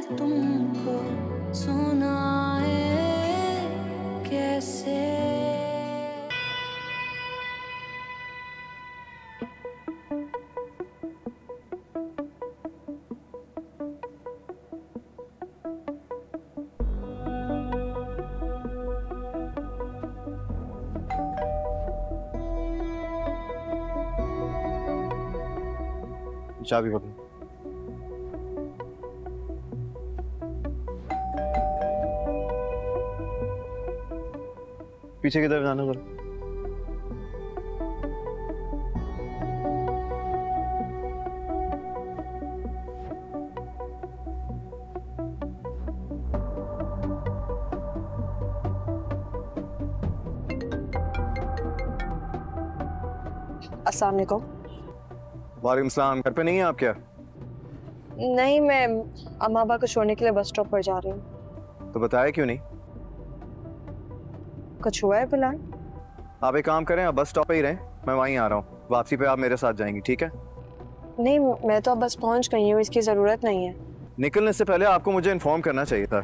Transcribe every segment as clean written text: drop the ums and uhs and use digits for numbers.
तुमको सुनाए कैसे। चाबी पकड़ो। पीछे की तरफ जाना करो। अस्सलाम वालेकुम। वालेकुम सलाम। घर पे नहीं है आप क्या? नहीं, मैं अम्मा अब्बा को छोड़ने के लिए बस स्टॉप पर जा रही हूँ। तो बताया क्यों नहीं? कुछ हुआ है फिलहाल? आप एक काम करें, आप बस स्टॉप पे ही रहें, मैं वहीं आ रहा हूँ। वापसी पे आप मेरे साथ जाएंगी, ठीक है? नहीं, मैं तो अब बस पहुँच गई हूँ, इसकी ज़रूरत नहीं है। निकलने से पहले आपको मुझे इन्फॉर्म करना चाहिए था।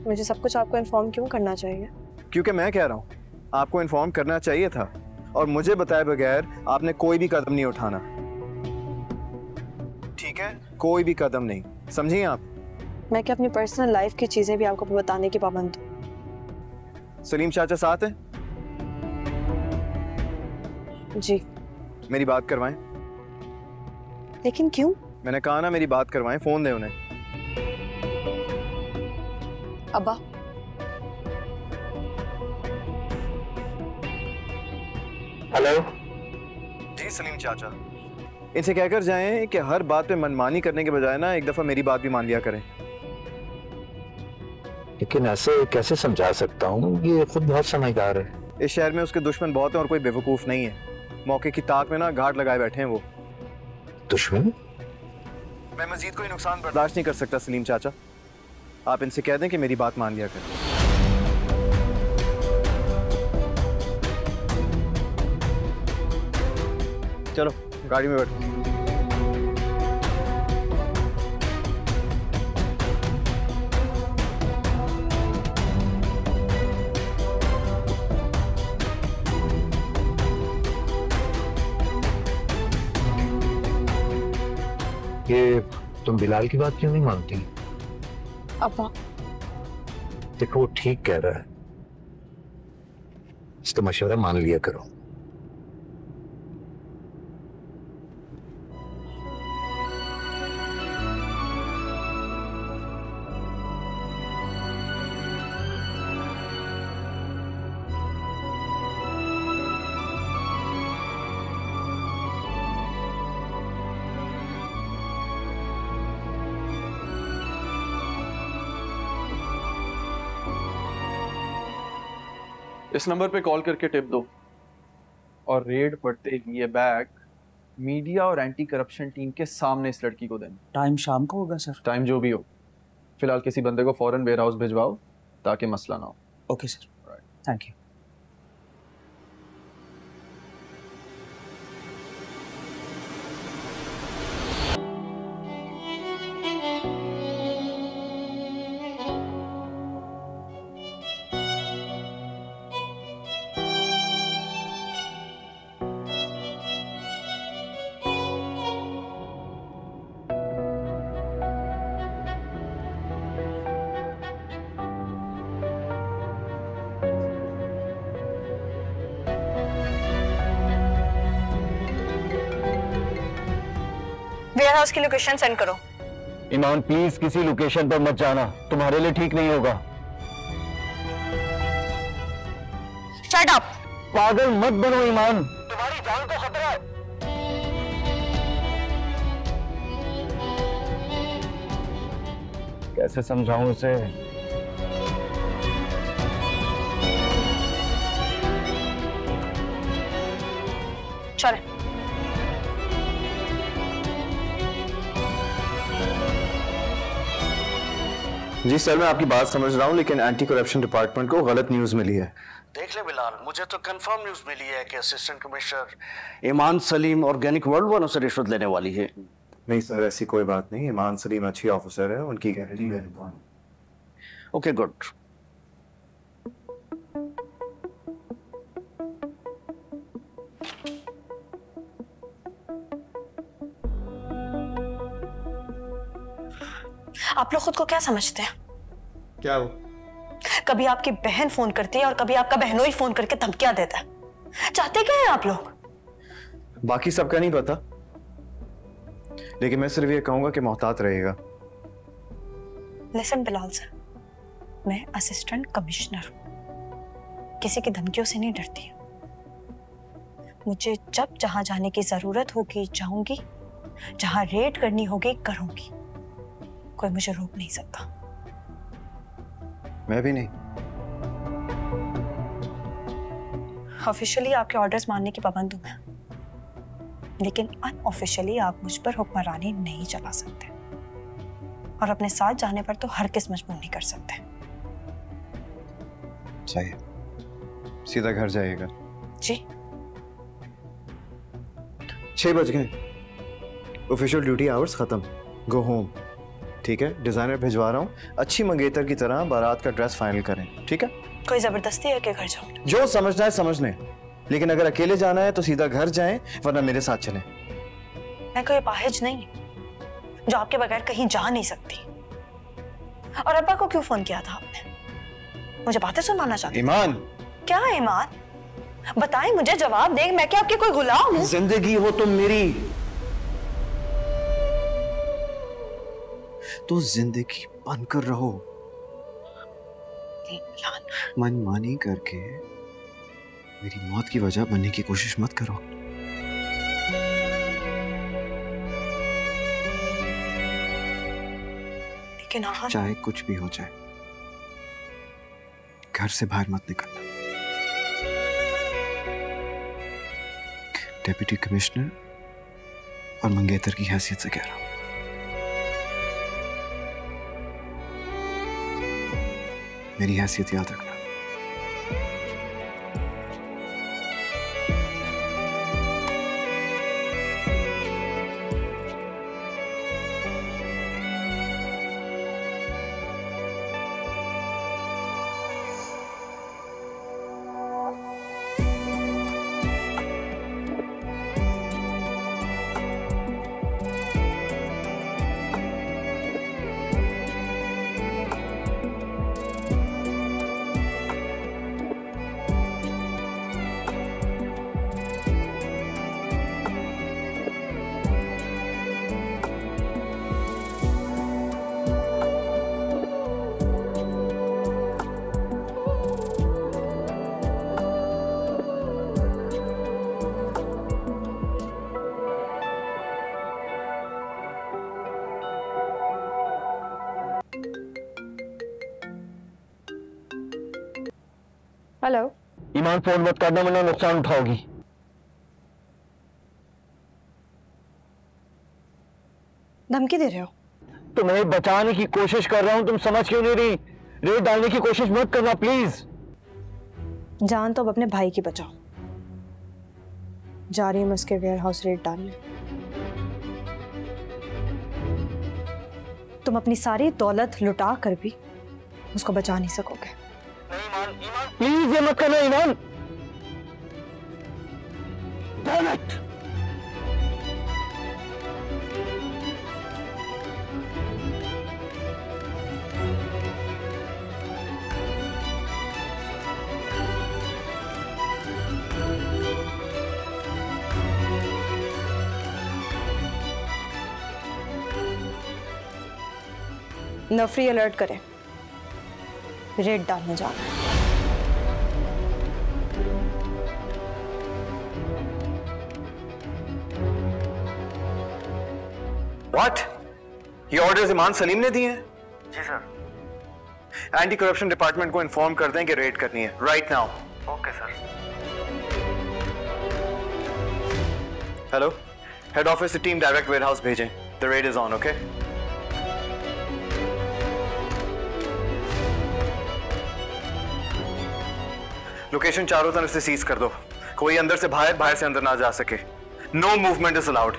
मुझे सब कुछ आपको इन्फॉर्म क्यों करना चाहिए? क्योंकि मैं कह रहा हूँ आपको इन्फॉर्म करना चाहिए था, और मुझे बताए बगैर आपने कोई भी कदम नहीं उठाना, ठीक है? कोई भी कदम नहीं, समझिए आप? मैं क्या अपनी पर्सनल लाइफ की चीज़ें भी आपको बताने की पाबंद हूँ? सलीम चाचा साथ हैं? जी। मेरी बात करवाएं। लेकिन क्यों? मैंने कहा ना, मेरी बात करवाएं, फोन दें उन्हें। अब्बा। हेलो जी सलीम चाचा, इनसे कहकर जाएं कि हर बात पे मनमानी करने के बजाय ना एक दफा मेरी बात भी मान लिया करें। लेकिन ऐसे कैसे समझा सकता हूँ, ये खुद बहुत समझदार है। इस शहर में उसके दुश्मन बहुत हैं और कोई बेवकूफ नहीं है। मौके की ताक में ना घाट लगाए बैठे हैं वो। दुश्मन? मैं मजीद कोई नुकसान बर्दाश्त नहीं कर सकता सलीम चाचा, आप इनसे कह दें कि मेरी बात मान लिया करें। चलो गाड़ी में बैठो। ये तुम बिलाल की बात क्यों नहीं मानती? अब्बा। देखो वो ठीक कह रहा है, इसका मशवरा मान लिया करो। इस नंबर पे कॉल करके टिप दो, और रेड पड़ते ही ये बैग मीडिया और एंटी करप्शन टीम के सामने इस लड़की को देना। टाइम शाम को होगा सर? टाइम जो भी हो, फिलहाल किसी बंदे को फौरन वेयर हाउस भिजवाओ ताकि मसला ना हो। Okay sir, thank you. Warehouse की लोकेशन सेंड करो। ईमान प्लीज किसी लोकेशन पर मत जाना, तुम्हारे लिए ठीक नहीं होगा। Shut up. पागल मत बनो ईमान, तुम्हारी जान को खतरा है। कैसे समझाऊं उसे? चले। जी सर, मैं आपकी बात समझ रहा हूँ, लेकिन एंटी करप्शन डिपार्टमेंट को गलत न्यूज़ मिली है। देख ले बिलाल, मुझे तो कंफर्म न्यूज़ मिली है कि असिस्टेंट कमिश्नर ईमान सलीम ऑर्गेनिक वर्ल्ड वालों से रिश्वत लेने वाली है। नहीं सर, ऐसी कोई बात नहीं। ईमान सलीम अच्छी ऑफिसर है, उनकी गारंटी मैं देता हूँ। Okay good. आप लोग खुद को क्या समझते हैं? क्या हो? कभी आपकी बहन फोन करती है और कभी आपका बहनोई फोन करके धमकियां देता है। चाहते क्या है आप लोग? बाकी सबका नहीं पता, लेकिन मैं सिर्फ ये कहूंगा कि मोहतात रहेगा। लिसन बिलाल सर, मैं असिस्टेंट कमिश्नर हूं, किसी की धमकियों से नहीं डरती। मुझे जब जहां जाने की जरूरत होगी जाऊंगी, जहां रेड करनी होगी करूंगी, कोई मुझे रोक नहीं सकता। मैं भी नहीं। ऑफिशियली आपके ऑर्डर्स मानने की पाबंद हूं मैं, लेकिन अनऑफिशियली आप मुझ पर हुक्मरानी नहीं चला सकते, और अपने साथ जाने पर तो हर किस मजबूर नहीं कर सकते। सही, सीधा घर जाइएगा। जी 6 बज गए, ऑफिशियल ड्यूटी आवर्स खत्म, गो होम। ठीक है, डिजाइनर भिजवा रहा हूँ, अच्छी मंगेतर की तरह बारात का ड्रेस फाइनल करें। ठीक है? कोई जबरदस्ती है कि घर जाऊं? जो समझना है समझ लें, लेकिन अगर अकेले जाना है तो सीधा घर जाएं, वरना मेरे साथ चलें। मैं कोई पाहिज नहीं जो आपके बगैर कहीं जा नहीं सकती। और अब्बा को क्यों फोन किया था आपने? मुझे बातें सुनाना चाहते? ईमान, क्या ईमान? बताएं मुझे, जवाब दें। मैं क्या आपकी कोई गुलाम हूं? जिंदगी हो तुम मेरी, तो जिंदगी बनकर रहो। मनमानी करके मेरी मौत की वजह बनने की कोशिश मत करो। लेकिन हाँ, चाहे कुछ भी हो जाए, घर से बाहर मत निकलना। डेप्यूटी कमिश्नर और मंगेतर की हैसियत से कह रहा हूं। मेरी हैसियत याद रखना। हेलो। ईमान फोन मत करना वरना नुकसान उठाओगी। धमकी दे रहे हो? तुम्हें बचाने की कोशिश कर रहा हूं, तुम समझ क्यों नहीं रही? रेड डालने की कोशिश मत करना प्लीज। जान तो अब अपने भाई की बचाओ। जा रही हूँ मैं उसके वेयर हाउस रेड डालने। तुम अपनी सारी दौलत लुटा कर भी उसको बचा नहीं सकोगे। प्लीज ये मत करना ईमान। Damn it! नफरी अलर्ट करें, रेड डालने जाना है। What? ये ऑर्डर्स ईमान सलीम ने दिए हैं? जी सर। एंटी करप्शन डिपार्टमेंट को इन्फॉर्म कर दें कि रेड करनी है right now. Okay sir. Hello, head office से टीम डायरेक्ट वेयर हाउस भेजें। The red is on. Okay? Location चारों तरफ से सीज कर दो। कोई अंदर से बाहर, बाहर से अंदर ना जा सके। No movement is allowed.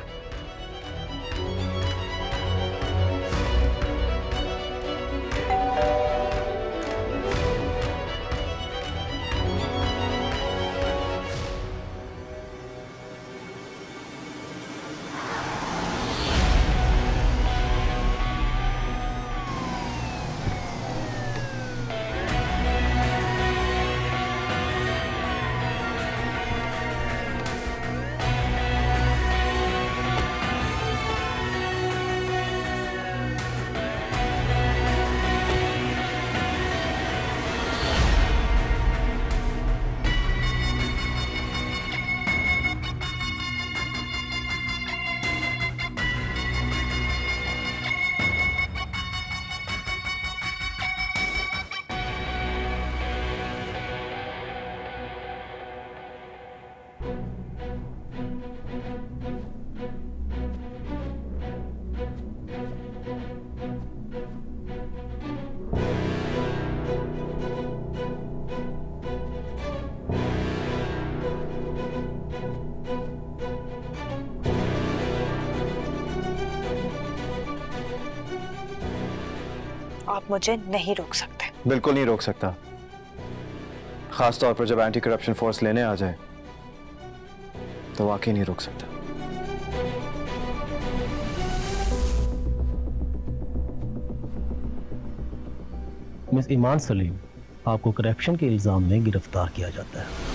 आप मुझे नहीं रोक सकते। बिल्कुल नहीं रोक सकता, खास तौर पर जब एंटी करप्शन फोर्स लेने आ जाए तो वाकई नहीं रोक सकता। मिस ईमान सलीम, आपको करप्शन के इल्जाम में गिरफ्तार किया जाता है।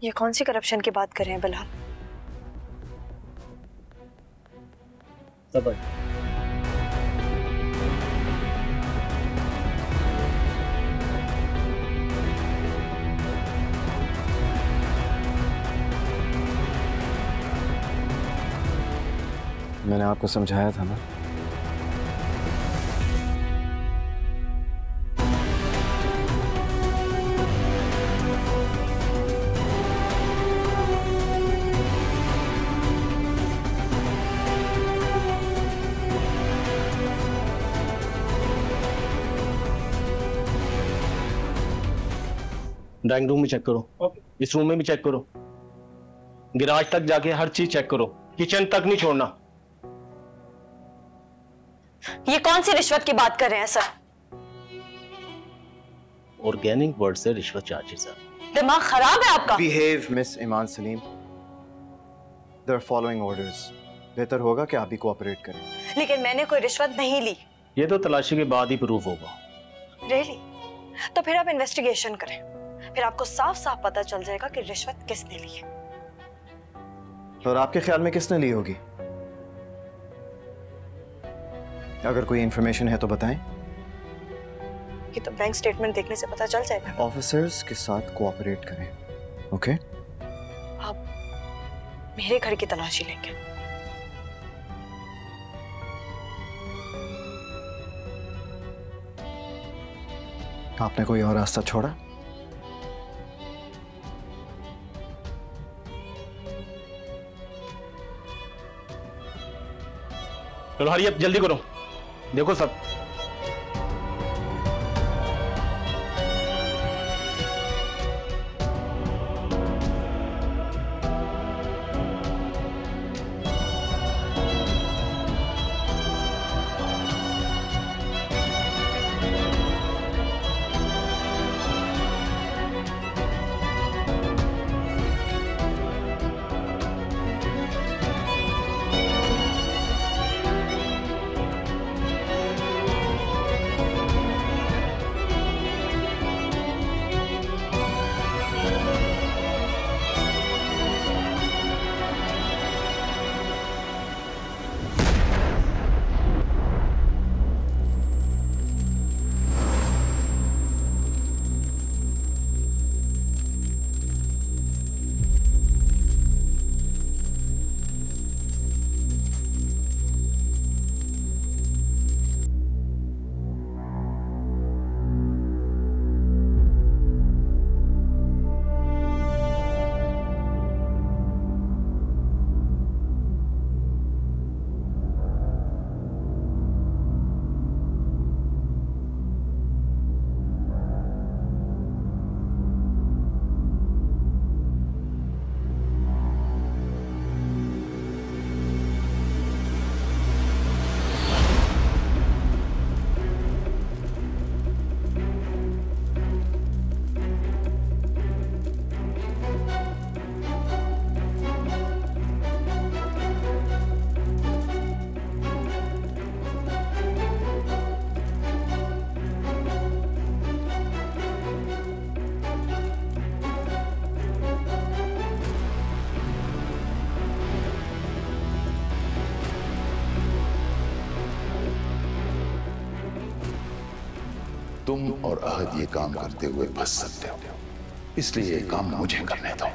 ये कौन सी करप्शन की बात कर रहे हैं बिलाल? सबर। मैंने आपको समझाया था ना। ड्राइंग रूम में चेक करो, इस रूम में भी चेक करो, गैराज तक जाके हर चीज चेक करो, किचन तक नहीं छोड़ना। ये कौन सी रिश्वत की बात कर रहे हैं सर? ऑर्गेनिक वर्ड से रिश्वत चार्जेस है। दिमाग खराब है आपका? Behave miss Iman Salim, they're following orders. बेहतर होगा कि आप भी कोऑपरेट करें। लेकिन मैंने कोई रिश्वत नहीं ली। ये तो तलाशी के बाद ही प्रूफ होगा। रियली? तो फिर आप इन्वेस्टिगेशन करें, फिर आपको साफ साफ पता चल जाएगा कि रिश्वत किसने ली है। और आपके ख्याल में किसने ली होगी? अगर कोई इंफॉर्मेशन है तो बताएं। ये तो बैंक स्टेटमेंट देखने से पता चल जाएगा। ऑफिसर्स के साथ कोऑपरेट करें, ओके? आप मेरे घर की तलाशी लेंगे? आपने कोई और रास्ता छोड़ा? चलो हरी, अब जल्दी करो, देखो सब। तुम और अहद ये काम करते हुए फंस सकते हो, इसलिए ये काम मुझे करने दो।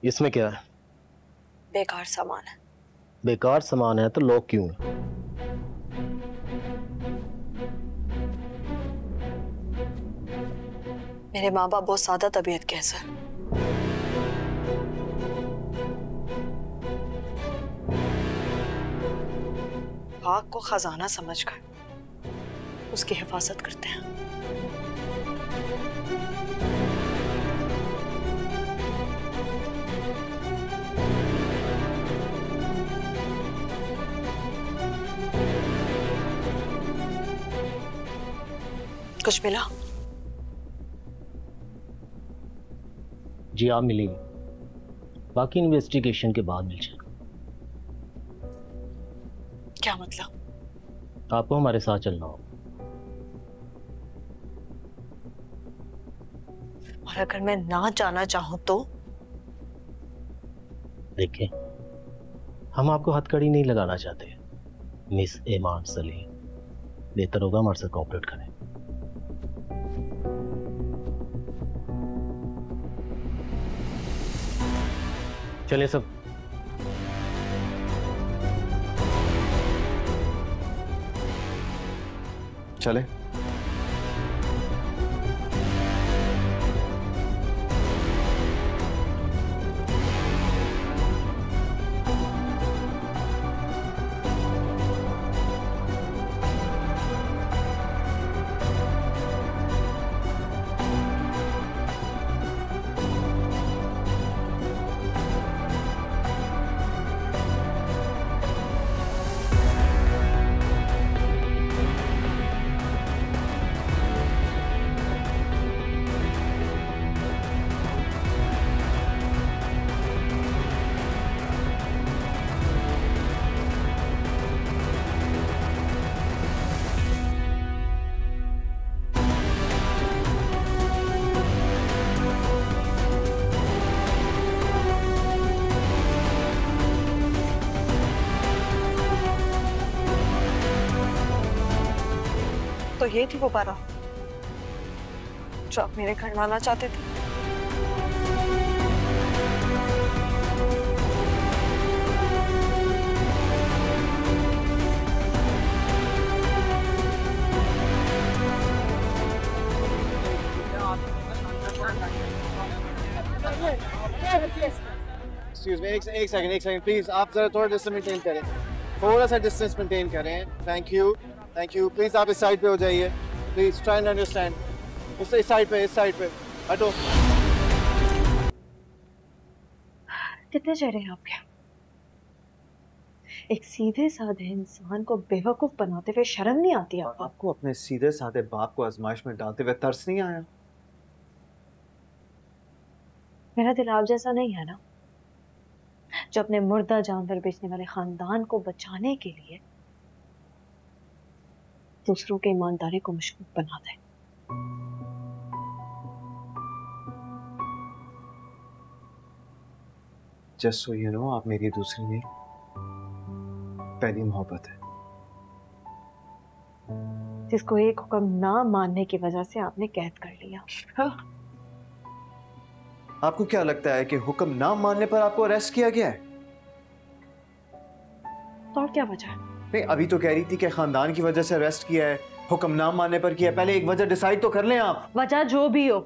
इसमें क्या है? बेकार सामान है। बेकार सामान है तो लॉक क्यों है? मेरे माँ बाप बहुत सादा तबीयत के हैं सर। आग को खजाना समझकर उसकी हिफाजत करते हैं। कुछ मिला? जी आप मिलेंगे, बाकी इन्वेस्टिगेशन के बाद मिल जाएगा। क्या मतलब? आपको हमारे साथ चलना होगा। और अगर मैं ना जाना चाहूं तो? देखिए, हम आपको हथकड़ी नहीं लगाना चाहते मिस ईमान सलीम, बेहतर होगा हमारे साथ कोऑपरेट करें। चलिए सब। चले। तो ये थी वो बारात जो आप मेरे घर लाना चाहते थे। एक्सक्यूज मी, एक सेकंड प्लीज, आप जरा थोड़ा डिस्टेंस मेंटेन करें, थोड़ा सा डिस्टेंस मेंटेन करें। थैंक यू प्लीज, आप इस साइड पे हो जाइए, प्लीज ट्राई एंड अंडरस्टैंड। इस साइड पे हटो। कितने चेहरे हैं आपके? एक सीधे साधे इंसान को बेवकूफ बनाते हुए शर्म नहीं आती आपको? आपको अपने सीधे साधे बाप को आजमाइश में डालते हुए तरस नहीं आया? मेरा दिल आप जैसा नहीं है ना, जो अपने मुर्दा जानवर बेचने वाले खानदान को बचाने के लिए दूसरों की ईमानदारी को मशकूक बना दे। जस्ट सो यू नो, आप मेरी दूसरी नहीं, पहली मोहब्बत है। जिसको एक हुक्म ना मानने की वजह से आपने कैद कर लिया। आपको क्या लगता है कि हुक्म ना मानने पर आपको अरेस्ट किया गया है? तो और क्या वजह है? नहीं, अभी तो कह रही थी कि खानदान की वजह से अरेस्ट किया है, हुक्म ना मानने पर किया। पहले एक वजह डिसाइड तो कर लें आप। वजह जो भी हो,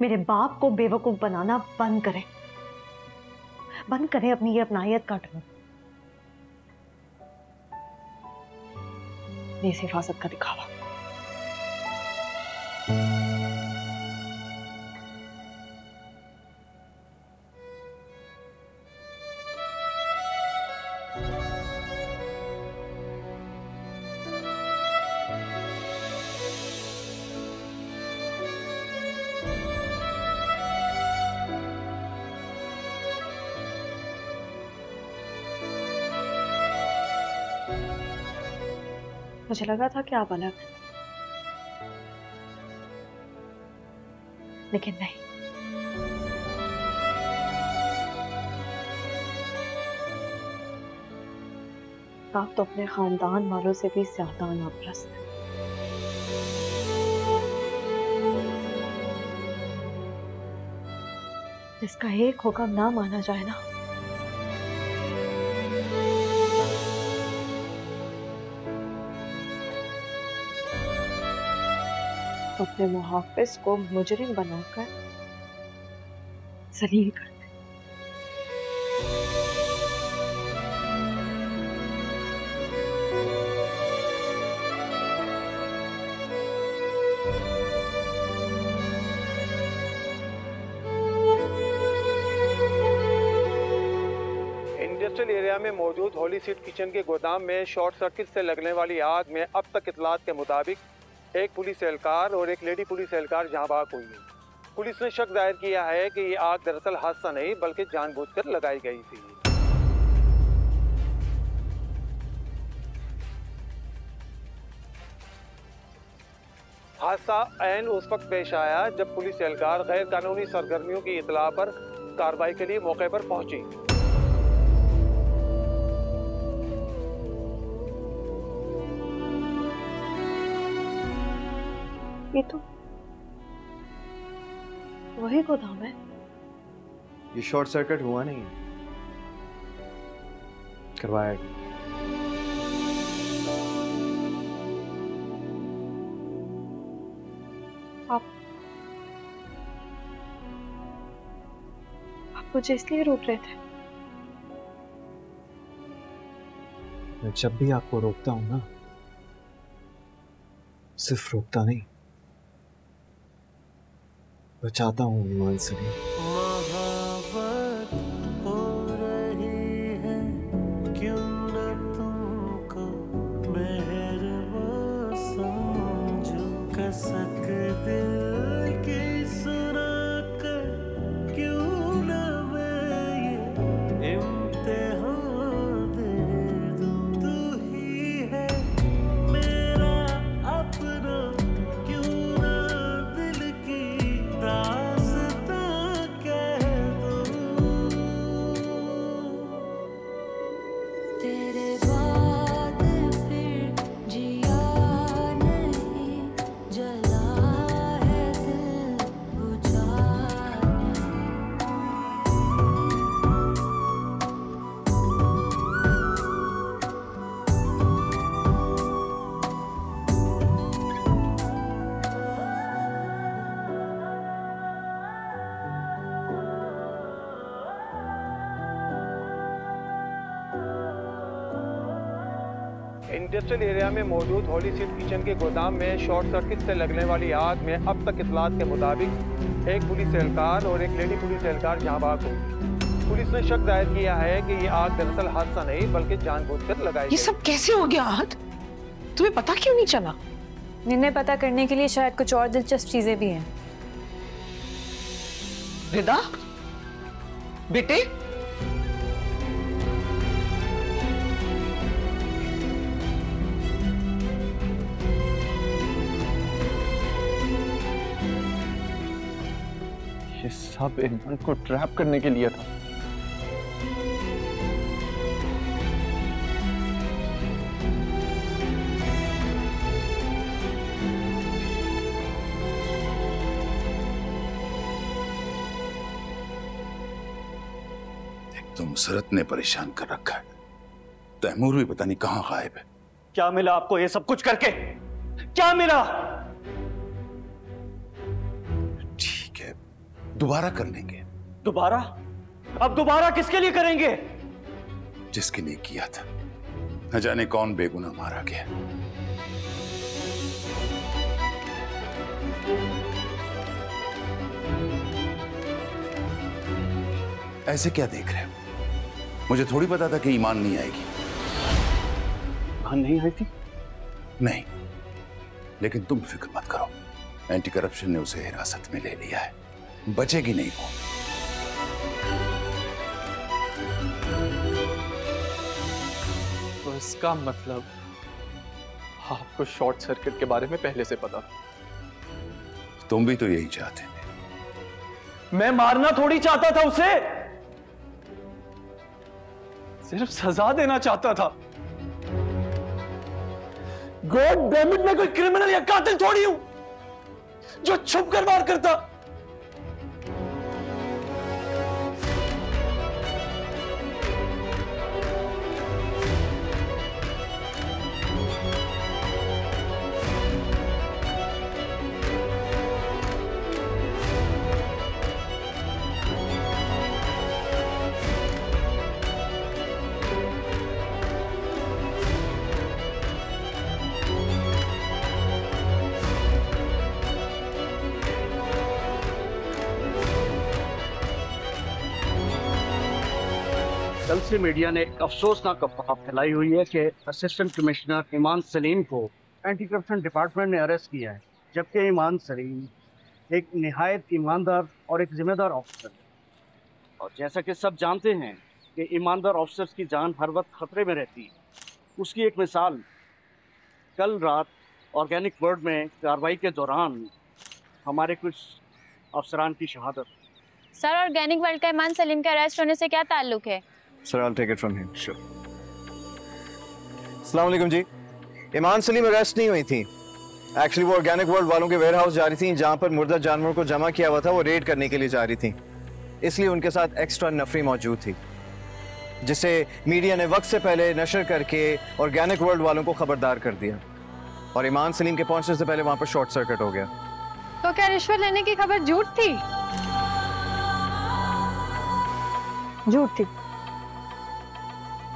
मेरे बाप को बेवकूफ बनाना बंद करें, बंद करें अपनी ये अपनायत का ढोंग। इस हिफाजत का दिखावा। मुझे लगा था कि आप अलग हैं, लेकिन नहीं। आप तो अपने खानदान वालों से भी ज्यादा नापरस्त हैं। जिसका एक हुक्म ना माना जाए ना, अपने मुहाफिज को मुजरिम बनाकर जलील कर दे। इंडस्ट्रियल एरिया में मौजूद होली सीड किचन के गोदाम में शॉर्ट सर्किट से लगने वाली आग में अब तक इत्तलात के मुताबिक एक पुलिस एहलकार और एक लेडी पुलिस एहलकार जहां बाग हुई है। पुलिस ने शक जाहिर किया है कि ये आग दरअसल हादसा नहीं बल्कि जानबूझकर लगाई गई थी। हादसा ऐन उस वक्त पेश आया जब पुलिस एहलकार गैर कानूनी सरगर्मियों की इत्तला पर कार्रवाई के लिए मौके पर पहुंची। ये तो वही गोदाम है। ये शॉर्ट सर्किट हुआ नहीं है, करवाया गया। आप मुझे इसलिए रोक रहे थे? मैं जब भी आपको रोकता हूं ना, सिर्फ रोकता नहीं, बचाता हूँ ईमान सलीम। मोहब्बत हो रही है क्यों न तुमको मेहरबान समझो, कसक दिल की सुना कर क्यों न मैं ये इम्तिहान दे दूं। तू ही है मेरा अपना, क्यों ना दिल की दास्तां कह दूं। तेरे बाद फिर जिया नहीं, जला है दिल बुझा नहीं। इंडस्ट्रियल एरिया में मौजूद होली सीड किचन के गोदाम में शॉर्ट सर्किट से लगने वाली आग में अब तक इत्तलात के मुताबिक एक पुलिस एहलकार और एक लेडी पुलिस एहलकार जहां बाग हुई। पुलिस ने शक जाहिर किया है कि ये आग दरअसल हादसा नहीं बल्कि जानबूझकर लगाई ये गई। सब कैसे हो गया आहत? तुम्हें पता क्यों नहीं चला? इन्हें पता करने के लिए शायद कुछ और दिलचस्प चीजें भी हैं। रिदा बेटे, ये सब ईमान को ट्रैप करने के लिए था। तो मुसरत ने परेशान कर रखा है। तैमूर भी पता नहीं कहां गायब है। क्या मिला आपको ये सब कुछ करके? क्या मिला? ठीक है, दोबारा कर लेंगे। दोबारा? अब दोबारा किसके लिए करेंगे? जिसके लिए किया था। न जाने कौन बेगुनाह मारा गया। ऐसे क्या देख रहे हो? मुझे थोड़ी पता था कि ईमान नहीं आएगी। ईमान नहीं आई थी? नहीं, लेकिन तुम फिक्र मत करो, एंटी करप्शन ने उसे हिरासत में ले लिया है, बचेगी नहीं वो। तो इसका मतलब आपको शॉर्ट सर्किट के बारे में पहले से पता था? तुम भी तो यही चाहते थे। मैं मारना थोड़ी चाहता था उसे, सिर्फ सजा देना चाहता था। गॉड डैम इट, मैं कोई क्रिमिनल या कातिल थोड़ी हूं जो छुप कर वार करता। कल से मीडिया ने एक अफसोसनाक अफवाह फैलाई हुई है कि असिस्टेंट कमिश्नर ईमान सलीम को एंटी करप्शन डिपार्टमेंट ने अरेस्ट किया है, जबकि ईमान सलीम एक निहायत ईमानदार और एक जिम्मेदार ऑफिसर है। और जैसा कि सब जानते हैं कि ईमानदार ऑफिसर्स की जान हर वक्त खतरे में रहती है, उसकी एक मिसाल कल रात ऑर्गेनिक वर्ल्ड में कार्रवाई के दौरान हमारे कुछ अफसरान की शहादत। सर, ऑर्गेनिक वर्ल्ड का ईमान सलीम के अरेस्ट होने से क्या ताल्लुक है? Sir, I'll take it from him. Sure. अस्सलाम वालेकुम जी। ईमान सलीम अरेस्ट नहीं हुई थी। एक्चुअली वो ऑर्गेनिक वर्ल्ड वालों के वेयर हाउस जा रही थी, जहां पर मुर्दा जानवरों को जमा किया हुआ था, वो रेड करने के लिए जा रही थी। इसलिए उनके साथ एक्स्ट्रा नफरी मौजूद थी, जिसे मीडिया ने वक्त से पहले नशर करके ऑर्गेनिक वर्ल्ड वालों को खबरदार कर दिया और ईमान सलीम के पहुंचने से पहले वहां पर शॉर्ट सर्किट हो गया। तो क्या रिश्वत लेने की खबर झूठ थी? झूठ थी,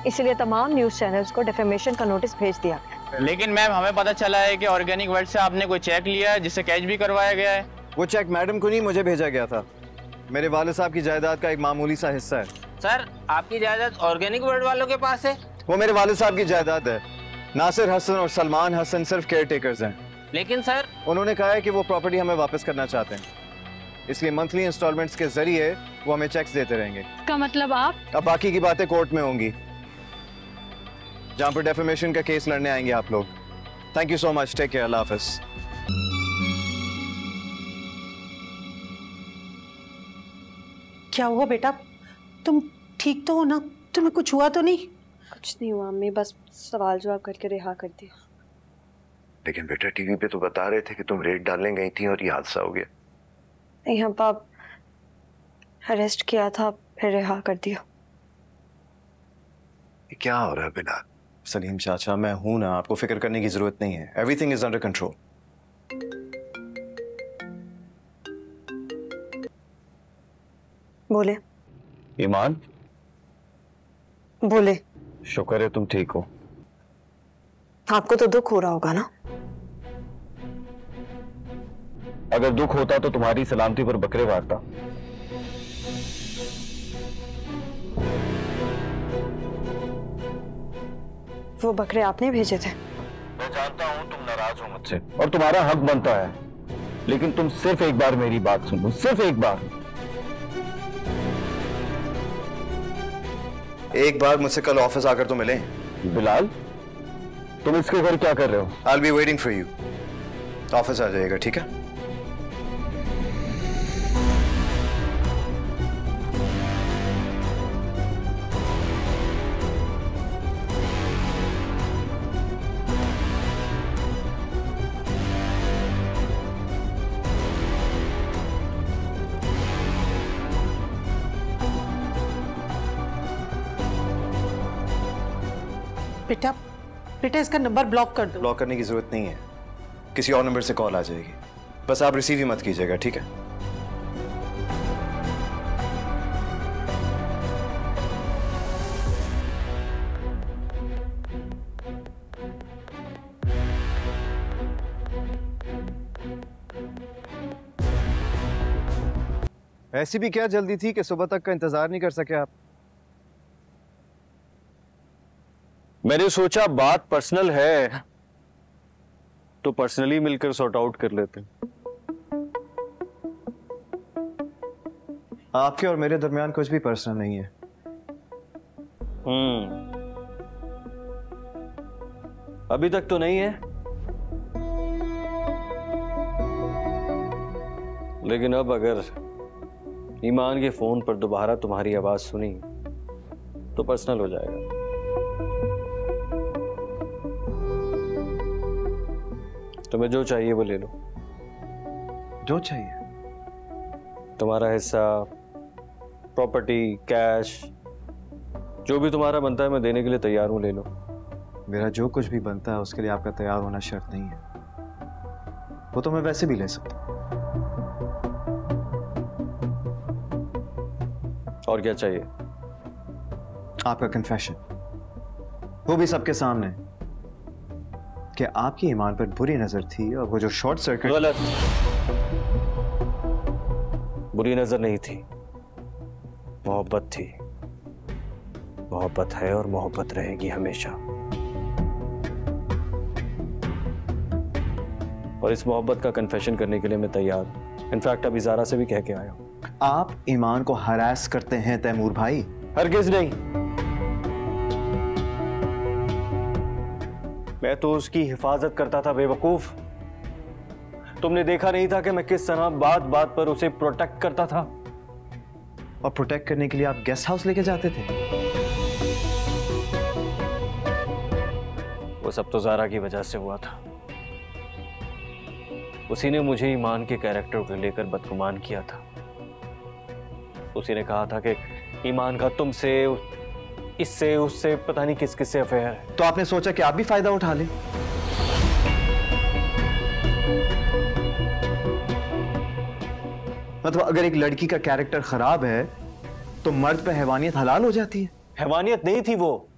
इसलिए तमाम न्यूज चैनल्स को डिफेमेशन का नोटिस भेज दिया गया। लेकिन मैम, हमें पता चला है कि ऑर्गेनिक वर्ल्ड से आपने कोई चेक लिया है जिसे कैश भी करवाया गया है। वो चेक मैडम को नहीं, मुझे भेजा गया था। मेरे वालिद साहब की जायदाद का एक मामूली सा हिस्सा है। सर, आपकी जायदाद ऑर्गेनिक वर्ल्ड वालों के पास है? वो मेरे वालिद साहब की जायदाद है। नासिर हसन और सलमान हसन सिर्फ केयर टेकर्स हैं। लेकिन सर, उन्होंने कहा है कि वो प्रॉपर्टी हमें वापस करना चाहते हैं, इसलिए मंथली इंस्टॉलमेंट्स के जरिए वो हमें चेक्स देते रहेंगे। इसका मतलब आप? अब बाकी की बातें कोर्ट में होंगी, जहां पर डेफेमेशन का केस लड़ने आएंगे आप लोग। Thank you so much, take care, अल्लाह हाफिज। क्या हुआ बेटा? तुम ठीक तो हो ना? तुम्हें कुछ हुआ तो नहीं? कुछ नहीं हुआ अम्मी, बस सवाल जवाब करके रिहा कर दिया। लेकिन बेटा, टीवी पे तो बता रहे थे कि तुम रेड डालने गई थी और ये हादसा हो गया। नहीं अब्बा, अरेस्ट किया था फिर रिहा कर दिया। क्या हो रहा है बिलाल? सलीम चाचा, मैं हूं ना, आपको फिक्र करने की जरूरत नहीं है। Everything is under control. बोले। ईमान, बोले। शुक्र है तुम ठीक हो। आपको तो दुख हो रहा होगा ना? अगर दुख होता तो तुम्हारी सलामती पर बकरे वारता। वो बकरे आपने भेजे थे? मैं जानता हूं तुम नाराज हो मुझसे और तुम्हारा हक बनता है, लेकिन तुम सिर्फ एक बार मेरी बात सुनो, सिर्फ एक बार। एक बार मुझसे कल ऑफिस आकर तो मिले। बिलाल, तुम इसके घर क्या कर रहे हो? I'll be waiting for you. Office आ जाइएगा, ठीक है? बेटा बेटा इसका नंबर ब्लॉक कर दो। ब्लॉक करने की जरूरत नहीं है, किसी और नंबर से कॉल आ जाएगी, बस आप रिसीव ही मत कीजिएगा, ठीक है? ऐसी भी क्या जल्दी थी कि सुबह तक का इंतजार नहीं कर सके आप? मैंने सोचा बात पर्सनल है तो पर्सनली मिलकर सॉर्ट आउट कर लेते हैं। आपके और मेरे दरमियान कुछ भी पर्सनल नहीं है। अभी तक तो नहीं है, लेकिन अब अगर ईमान के फोन पर दोबारा तुम्हारी आवाज सुनी तो पर्सनल हो जाएगा। तुम्हें जो चाहिए वो ले लो। जो चाहिए? तुम्हारा हिस्सा, प्रॉपर्टी, कैश, जो भी तुम्हारा बनता है मैं देने के लिए तैयार हूं, ले लो। मेरा जो कुछ भी बनता है उसके लिए आपका तैयार होना शर्त नहीं है, वो तो मैं वैसे भी ले सकता हूं। और क्या चाहिए? आपका कन्फेशन, वो भी सबके सामने, कि आपकी ईमान पर बुरी नजर थी और वो जो शॉर्ट सर्किट। गलत, बुरी नजर नहीं थी, मोहब्बत थी। मोहब्बत है और मोहब्बत रहेगी हमेशा, और इस मोहब्बत का कन्फेशन करने के लिए मैं तैयार हूं। इनफैक्ट अभी ज़ारा से भी कह के आया हूं। आप ईमान को हरास करते हैं तैमूर भाई? हरगिज नहीं, मैं तो उसकी हिफाजत करता था बेवकूफ। तुमने देखा नहीं था कि मैं किस तरह बात बात पर उसे प्रोटेक्ट करता था? और प्रोटेक्ट करने के लिए आप गेस्ट हाउस लेके जाते थे? वो सब तो ज़ारा की वजह से हुआ था। उसी ने मुझे ईमान के कैरेक्टर को लेकर बदगुमान किया था। उसी ने कहा था कि ईमान का तुमसे, इससे, उससे, पता नहीं किस किस से अफेयर है। तो आपने सोचा कि आप भी फायदा उठा लें? मतलब अगर एक लड़की का कैरेक्टर खराब है तो मर्द पे हैवानियत हलाल हो जाती है? हैवानियत नहीं थी वो,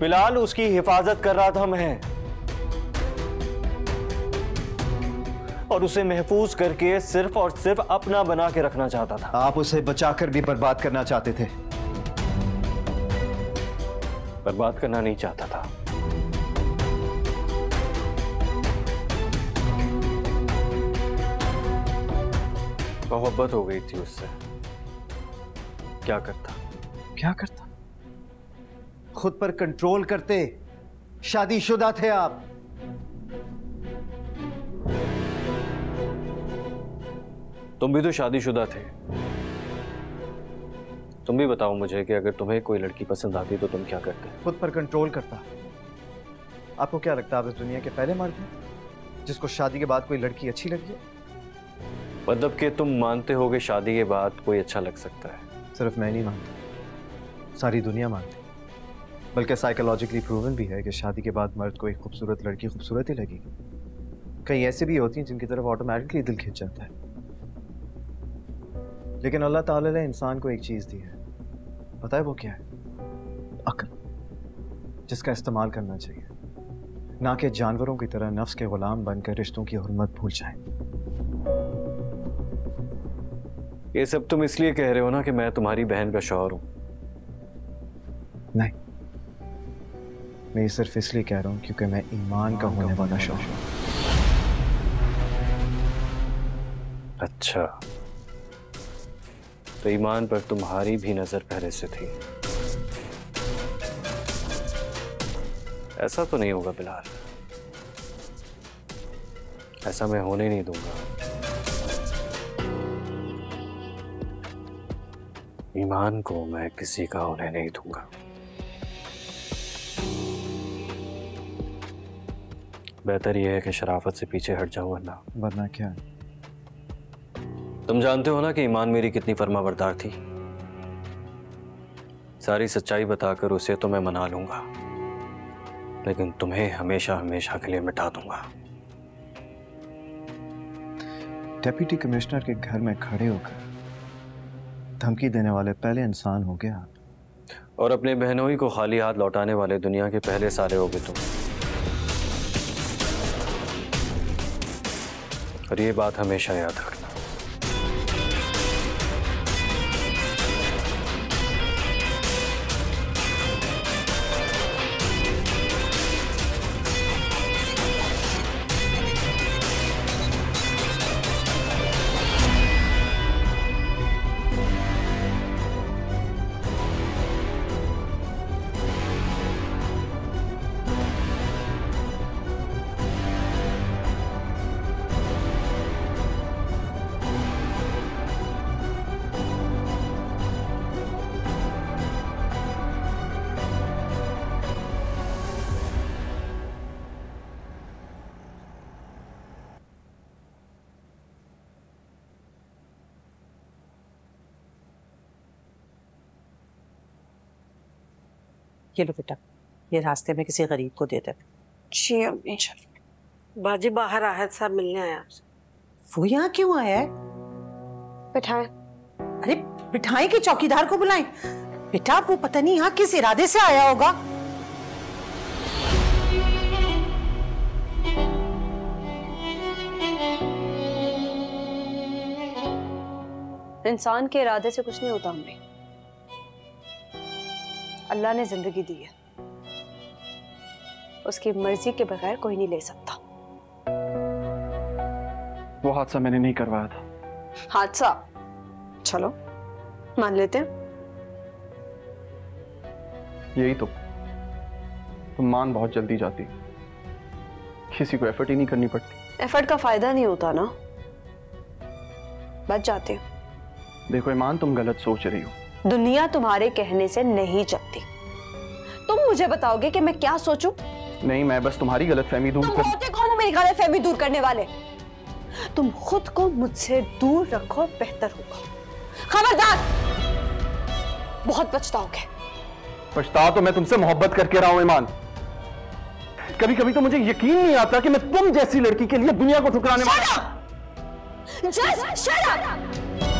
फिलहाल उसकी हिफाजत कर रहा था मैं, और उसे महफूज करके सिर्फ और सिर्फ अपना बना के रखना चाहता था। आप उसे बचाकर भी बर्बाद करना चाहते थे? बर्बाद करना नहीं चाहता था, मोहब्बत हो गई थी उससे। क्या करता? क्या करता? खुद पर कंट्रोल करते। शादीशुदा थे आप। तुम भी तो शादीशुदा थे। तुम भी बताओ मुझे कि अगर तुम्हें कोई लड़की पसंद आती तो तुम क्या करते? खुद पर कंट्रोल करता। आपको क्या लगता है आप इस दुनिया के पहले मर्द हैं जिसको शादी के बाद कोई लड़की अच्छी लगी? मतलब कि तुम मानते हो कि शादी के बाद कोई अच्छा लग सकता है? सिर्फ मैं नहीं मानता, सारी दुनिया मानती। बल्कि साइकोलॉजिकली प्रूवन भी है कि शादी के बाद मर्द को एक खूबसूरत लड़की खूबसूरत ही लगेगी। कई ऐसे भी होती हैं जिनकी तरफ ऑटोमेटिकली दिल खिंच जाता है। लेकिन अल्लाह ताला ने इंसान को एक चीज दी है, पता है वो क्या है? अक्ल, जिसका इस्तेमाल करना चाहिए, ना कि जानवरों की तरह नफ्स के गुलाम बनकर रिश्तों की हुर्मत भूल जाएं। ये सब तुम इसलिए कह रहे हो ना कि मैं तुम्हारी बहन का शौहर हूं? नहीं, मैं ये सिर्फ इसलिए कह रहा हूं क्योंकि मैं ईमान का होने वाला शौहर हूं। अच्छा, तो ईमान पर तुम्हारी भी नजर पहले से थी। ऐसा तो नहीं होगा बिलाल, ऐसा मैं होने नहीं दूंगा। ईमान को मैं किसी का होने नहीं दूंगा। बेहतर यह है कि शराफत से पीछे हट जाऊं, वरना क्या? तुम जानते हो ना कि ईमान मेरी कितनी फर्माबरदार थी। सारी सच्चाई बताकर उसे तो मैं मना लूंगा, लेकिन तुम्हें हमेशा हमेशा के लिए मिटा दूंगा। डेप्यूटी कमिश्नर के घर में खड़े होकर धमकी देने वाले पहले इंसान हो गया, और अपने बहनोई को खाली हाथ लौटाने वाले दुनिया के पहले साले हो गए तुम। और ये बात हमेशा याद रखना। ये लो बेटा, ये रास्ते में किसी गरीब को दे दे। जी अम्मी। बाजी बाहर आहद साहब मिलने आया आपसे। वो यहाँ क्यों आया है? बिठाए। अरे बिठाए कि चौकीदार को बुलाएं? बेटा वो पता नहीं यहाँ किस इरादे से आया होगा। इंसान के इरादे से कुछ नहीं होता अम्मी। अल्लाह ने जिंदगी दी है, उसकी मर्जी के बगैर कोई नहीं ले सकता। वो हादसा मैंने नहीं करवाया था। हादसा? चलो मान लेते हैं। यही तो, तुम मान बहुत जल्दी जाती, किसी को एफर्ट ही नहीं करनी पड़ती। एफर्ट का फायदा नहीं होता ना, बच जाते हैं। देखो ईमान, तुम गलत सोच रही हो। दुनिया तुम्हारे कहने से नहीं चलती। तुम मुझे बताओगे कि मैं क्या सोचूं? नहीं, मैं बस तुम्हारी गलतफहमी दूर कर। होते कौन हो मेरी गलतफहमी दूर करने वाले? तुम खुद को मुझसे दूर रखो, बेहतर होगा। खबरदार, बहुत पछताओगे। पछता तो मैं तुमसे मोहब्बत करके रहा हूं ईमान। कभी कभी तो मुझे यकीन नहीं आता कि मैं तुम जैसी लड़की के लिए दुनिया को ठुकराने वाला। Just shut up!